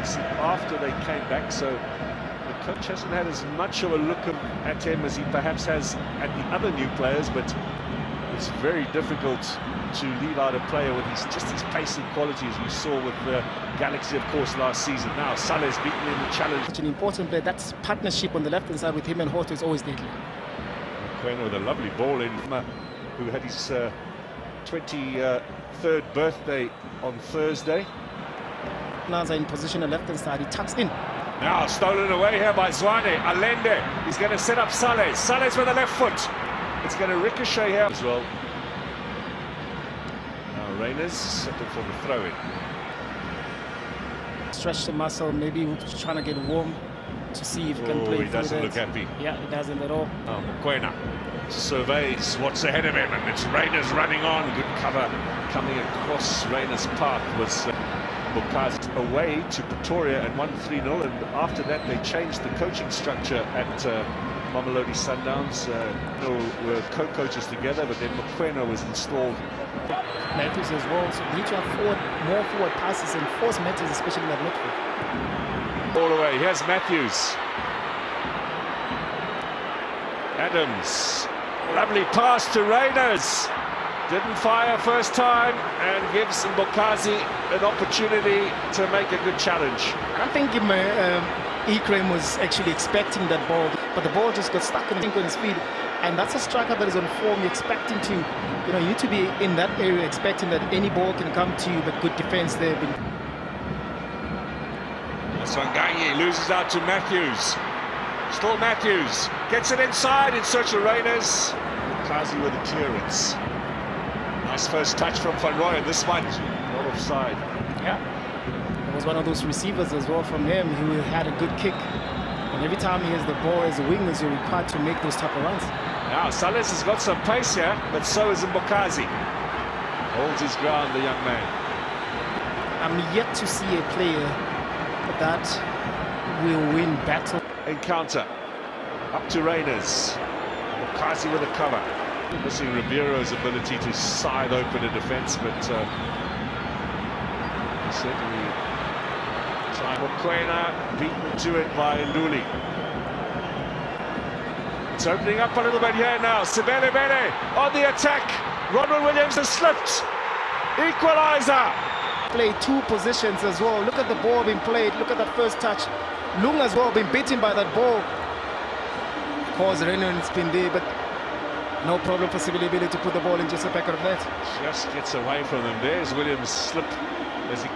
Galaxy after they came back, so the coach hasn't had as much of a look at him as he perhaps has at the other new players, but it's very difficult to leave out a player with his pacing quality, as we saw with the Galaxy, of course, last season. Now Saleh's beaten in the challenge. Such an important player. That's partnership on the left-hand side with him and Horto is always deadly. Quena with a lovely ball in, who had his 23rd birthday on Thursday. Naza in position on the left-hand side, he tucks in. Now stolen away here by Zwane. Allende, he's going to set up Saleh. Saleh's with the left foot. It's going to ricochet here as well. Now Reyners settled for the throw-in. Stretch the muscle, maybe trying to get warm to see if he can play. He doesn't look happy. Yeah, he doesn't at all. Oh, Mokoena surveys what's ahead of him, and it's Reyners running on. Good cover coming across Reyners' path was Mbokazi away to Pretoria and won 3-0, and after that they changed the coaching structure at Mamelodi Sundowns. Were co-coaches together, but then Mokoena was installed. Matthews as well, so we need to have more forward passes and force Matthews, especially in that midfield. All the way, here's Matthews. Adams, lovely pass to Reyners. Didn't fire first time and gives Mbokazi an opportunity to make a good challenge. I think Ekrem was actually expecting that ball, but the ball just got stuck on his feet. And that's a striker that is on form. You're expecting to, you need to be in that area, expecting that any ball can come to you, but good defense there. Swanganyi loses out to Matthews. Still Matthews gets it inside in search of Reyners. Mbokazi with a clearance. Nice first touch from Van Rooyen. This one not offside. Yeah, it was one of those receivers as well from him who had a good kick. And every time he has the ball as a wingers, you're required to make those type of runs. Now Salas has got some pace here, but so is Mbokazi. Holds his ground, the young man. I'm yet to see a player that will win battle. Encounter up to Reyners. Mbokazi with a cover. Missing Ribeiro's ability to side open a defence, but certainly try. Mokoena beaten to it by Nduli. It's opening up a little bit here now. Sibele Bele on the attack. Ronald Williams has slipped. Equaliser. Play two positions as well. Look at the ball being played. Look at that first touch. Lung as well been beaten by that ball. Of course, Reynolds been there, but no problem for Sibele to put the ball in just the back of the net. Just gets away from them. There's Williams' slip as he